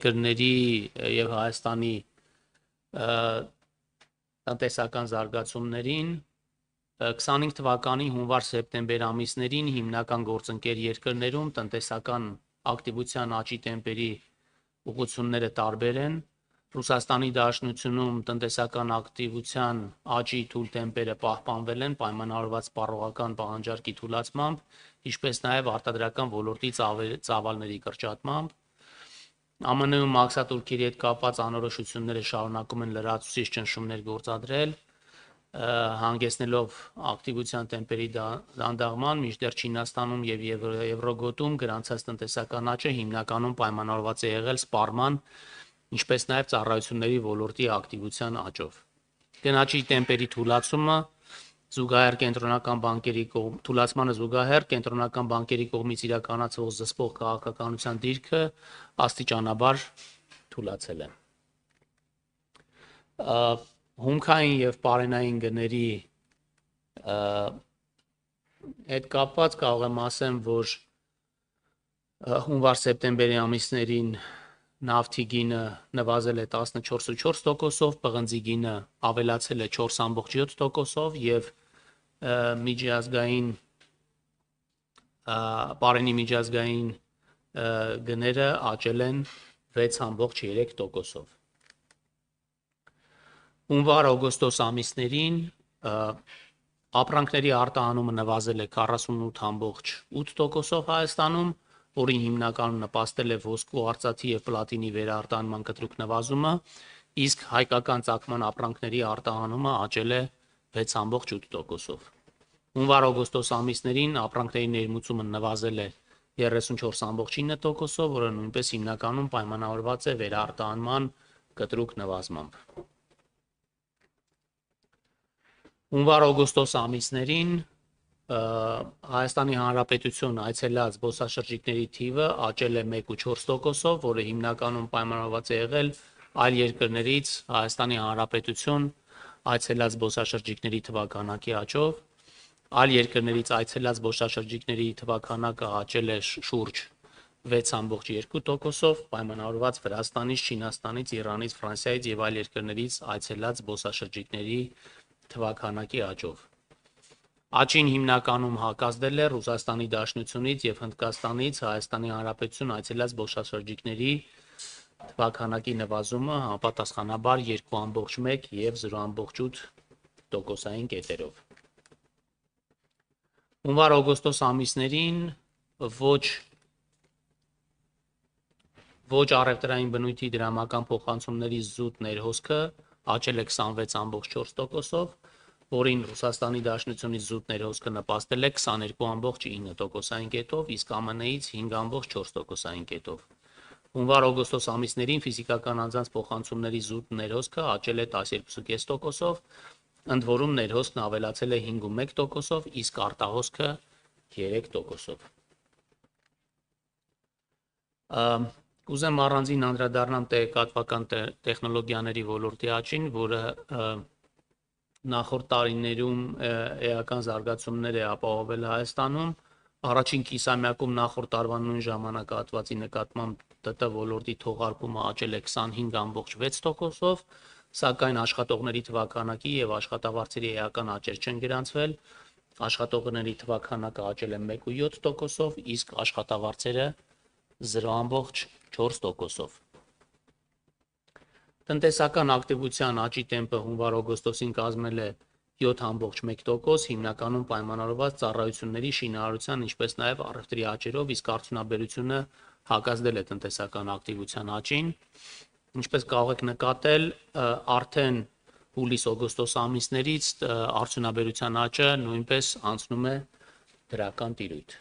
երկրների եւ Հայաստանի տնտեսական զարգացումներին 25 թվականի հունվար-սեպտեմբեր ամիսներին հիմնական գործընկեր երկրներում տնտեսական ակտիվության աճի տեմպերի ուղղությունները տարբեր են։ Ռուսաստանի Դաշնությունում տնտեսական ակտիվության աճի թույլ տեմպերը պահպանվել են պայմանավորված սպառողական պահանջարկի թուլացմամբ, ինչպես նաև արտադրական ոլորտի ծավալների կրճատմամբ։ ԱՄՆ-ում մաքսատուրքերի հետ կապված անորոշությունները շարունակում են լրացուցիչ ճնշումներ գործադրել, հանգեցնելով ակտիվության տեմպերի դանդաղման, մինչդեռ Չինաստանում եւ Եվրոգոտում գրանցած տնտեսական աճը հիմնականում պայմանավորված է եղել սպառման, ինչպես նաև ծառայությունների ոլորտի ակտիվության աճով։ Գնաճի տեմպերի թուլացմանը զուգահեռ կենտրոնական բանկերի կողմից իրականացվող զսպող քաղաքականության դիրքը աստիճանաբար թուլացել է։ Հումքային եւ պարենային գների հետ կապված կարող եմ ասեմ, որ հունվար-սեպտեմբերի ամիսներին նավթի գինը նվազել է 14.4%-ով, պղնձի գինը ավելացել է 4.7%-ով եւ պարենի միջազգային գները աճել են 6.3%-ով։ Հունվար-օգոստոս ամիսներին ապրանքների արտահանումը նվազել է 48.8%-ով Հայաստանում, որին հիմնականում նպաստել է ոսկու, արծաթի եւ պլատինի վերարտահանման կտրուկ նվազումը, իսկ հայկական ծագման ապրանքների արտահանումը աճել է 6.8%-ով։ Հունվար-օգոստոս ամիսներին ապրանքների ներմուծումը նվազել է 34.9%-ով, որը նույնպես հիմնականում պայմանավորված է վերարտահանման կտրուկ նվազմամբ։ Հունվար-օգոստոս ամիսներին Հայաստանի Հանրապետություն այցելած զբոսաշրջիկների թիվը աճել է 1.4%-ով, որը հիմնականում պայմանավորված է եղել այլ երկրներից Հայաստանի Հանրապետություն այցելած զբոսաշրջիկների թվաքանակի աճով։ Այլ երկրներից այցելած զբոսաշրջիկների թվաքանակը աճել է շուրջ 6.2%-ով, պայմանավորված Վրաստանից, Չինաստանից, Իրանից, Ֆրանսիայից եւ այլ երկրներից այցելած զբոսաշրջիկների թվաքանակի աճով։ Աճին հիմնականում հակազդել է Ռուսաստանի Դաշնությունից եւ Հնդկաստանից Հայաստանի Հանրապետություն այցելած զբոսաշրջիկների թվաքանակի նվազումը համապատասխանաբար 2.1 եւ 0.8% կետերով։ Հունվար-օգոստոս ամիսներին ոչ առևտրային բնույթի դրամական փոխանցումների զուտ ներհոսքը աճել է 26.4%-ով, որին Ռուսաստանի Դաշնությունից զուտ ներհոսքը նպաստել է 22.9% կետով, իսկ ԱՄՆ-ից 5.4% կետով։ Հունվար-օգոստոս ամիսներին ֆիզիկական անձանց փոխանցումների զուտ ներհոսքը աճել է 12.5%-ով, ընդ որում ներհոսքն ավելացել է 5.1%-ով, իսկ արտահոսքը 3%-ով։ Կուզեմ առանձին անդրադառնամ տեղեկատվական տեխնոլոգիաների ոլորտի աճին, որը նախորդ տարիներում էական զարգացումներ է ապահովել Հայաստանում։ Առաջին կիսամյակում նախորդ տարվա նույն ժամանակահատվածի նկատմամբ ՏՏ ոլորտի թողարկումը աճել է 25.6%-ով, սակայն աշխատողների թվաքանակի եւ աշխատավարձերի էական աճեր չեն գրանցվել։ Աշխատողների թվաքանակը աճել է 1.7%-ով, իսկ աշխատավարձերը 0.4%-ով։ Տնտեսական ակտիվության աճի տեմպը հունվար-օգոստոսին կազմել է 7.1%, հիմնականում պայմանավորված ծառայությունների, շինարարության, ինչպես նաև առևտրի աճերով, իսկ արդյունաբերությունը հակազդել է տնտեսական ակտիվության աճին։ Ինչպես կարող եք նկատել, արդեն հուլիս-օգոստոս ամիսներից արդյունաբերության աճը նույնպես անցնում է դրական տիրույթ,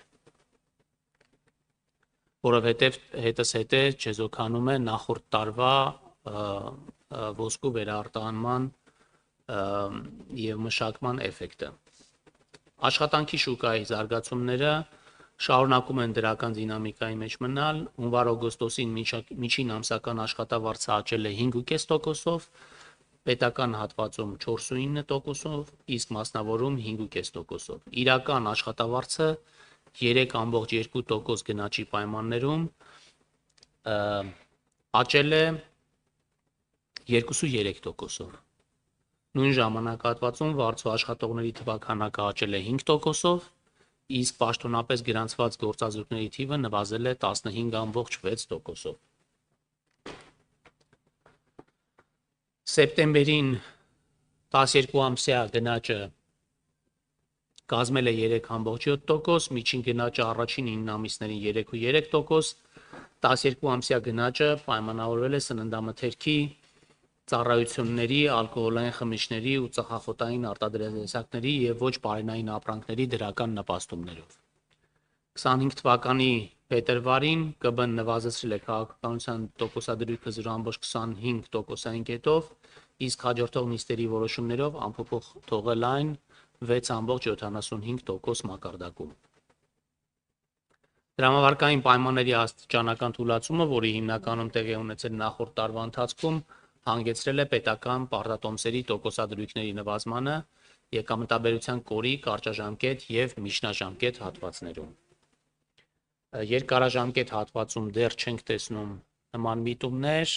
որովհետև հետզհետե չեզոքանում է նախորդ տարվա ոսկու վերարտահանման եւ մշակման էֆեկտը։ Աշխատանքի շուկայի զարգացումները շարունակում են դրական դինամիկայի մեջ մնալ։ Հունվար-օգոստոսին միջին ամսական աշխատավարձը աճել է 5.5%-ով, պետական հատվածում 4.9%-ով, իսկ մասնավորում 5.5%-ով։ Իրական աշխատավարձը 3.2% գնաճի պայմաններում աճել է 2.3%-ով։ Նույն ժամանակահատվածում վարձու աշխատողների թվաքանակը աճել է 5%-ով, իսկ պաշտոնապես գրանցված գործազուրկների թիվը նվազել է 15.6%-ով։ Սեպտեմբերին 12-ամսյա գնաճը կազմել է 3.7%, միջին գնաճը առաջին 9 ամիսներին 3.3%, 12-ամսյա գնաճը պայմանավորվել է սննդամթերքի, ծառայությունների, ալկոհոլային խմիչքների ու ծխախոտային արտադրատեսակների և ոչ պարենային ապրանքների դրական նպաստումներով։ 25 թվականի փետրվարին ԿԲ-ն նվազեցրել է քաղաքականության տոկոսադրույքը 0.25%-ային կետով, իսկ հաջորդող նիստերի որոշումներով անփոփոխ թողել այն 6.75% մակարդակում։ Դրամավարկային պայմանների աստիճանական թուլացումը, որի հիմնականում տեղի է ունեցել նախորդ տարվա ընթացքում, հանգեցրել է պետական պարտատոմսերի տոկոսադրույքների նվազմանը եկամտաբերության կորի կարճաժամկետ և միջնաժամկետ հատվածներում։ Երկարաժամկետ հատվածում դեռ չենք տեսնում նման միտումներ,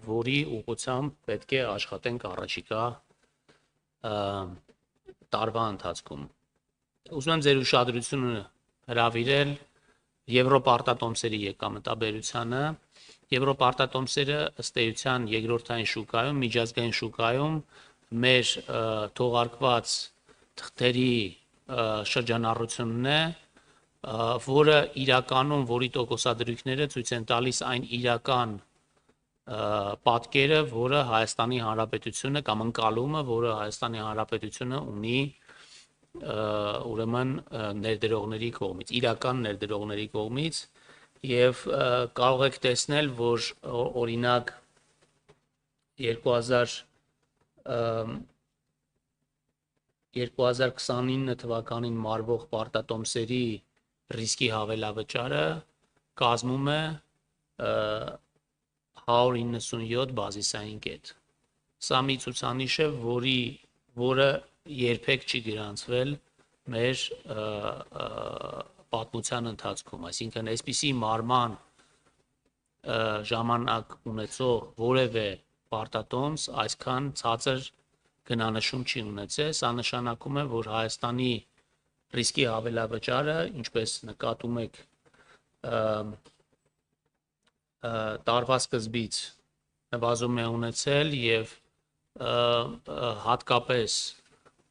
որի ուղղությամբ պետք է աշխատենք առաջիկա տարվա ընթացքում։ Ուզում եմ ձեր ուշադրությունը հրավիրել եվրոպարտատոմսերի եկամտաբերությանը։ Եվրոպարտատոմսերը ըստ էության երկրորդային շուկայում, միջազգային շուկայում մեր թողարկված թղթերի շրջանառությունն է, որը իրականում, որի տոկոսադրույքները ցույց են տալիս այն իրական պատկերը, որը Հայաստանի Հանրապետությունը կամ ընկալումը, որը Հայաստանի Հանրապետությունը ունի ուրեմն ներդրողների կողմից, իրական ներդրողների կողմից, եւ կարող եք տեսնել, որ օրինակ 2029 թվականին մարվող պարտատոմսերի ռիսկի հավելավճարը կազմում է 197 բազիսային կետ։ Սա մի ցուցանիշ է, որը երբեք չի գրանցվել մեր պատմության ընթացքում, այսինքն այսպիսի մարման ժամանակ ունեցող որևէ պարտատոմս այսքան ցածր գնանշում չի ունեցել, սա նշանակում է, որ Հայաստանի ռիսկի հավելավճարը, ինչպես նկատում եք տարվա սկզբից նվազում է ունեցել եւ հատկապես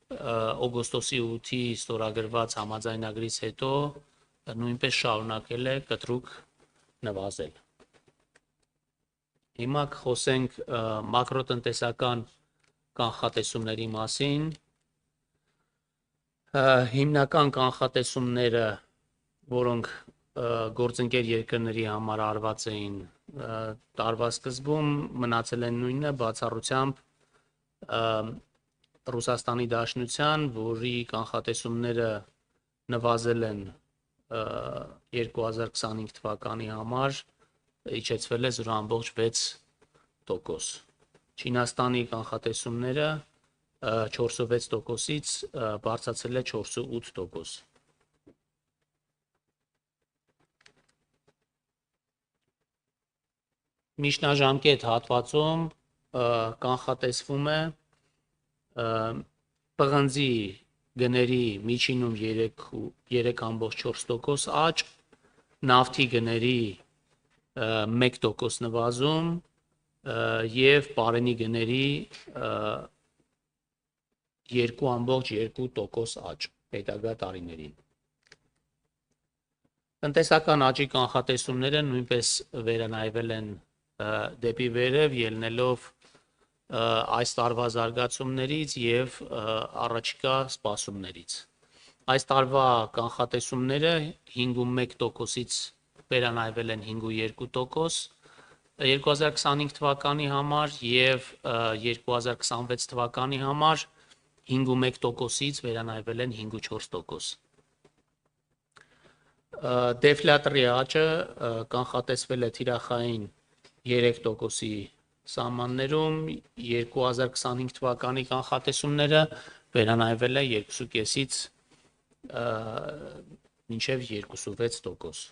օգոստոսի 8-ի ստորագրված համաձայնագրից հետո նույնպես շարունակել է կտրուկ նվազել։ Հիմա խոսենք մակրոտնտեսական կանխատեսումների մասին։ Հիմնական կանխատեսումները, որոնք գործընկեր երկրների համար արված էին տարվա սկզբում, մնացել են նույնը, բացառությամբ Ռուսաստանի Դաշնության, որի կանխատեսումները նվազել են 2025 թվականի համար, իջեցվել է 0.6%։ Չինաստանի կանխատեսումները 4.6%-ից բարձրացել է 4.8%։ Միջնաժամկետ հատվածում կանխատեսվում է պղնձի գների միջինում 3.4% աճ, նավթի գների 1% նվազում և պարենի գների 2.2% աճ հետագա տարիներին։ Տնտեսական աճի կանխատեսումները նույնպես վերանայվել են դեպի վերև, ելնելով այս տարվա զարգացումներից և առաջիկա սպասումներից։ Այս տարվա կանխատեսումները 5.1%-ից վերանայվել են 5.2%, 2025 թվականի համար և 2026 թվականի համար 5.1%-ից վերանայվել են 5.4%։ Դեֆլյատորի աճը կանխատեսվել է թիրախային 3%-ի սահմաններում, 2025 թվականի կանխատեսումները վերանայվել է 2.5-ից մինչև 2.6%։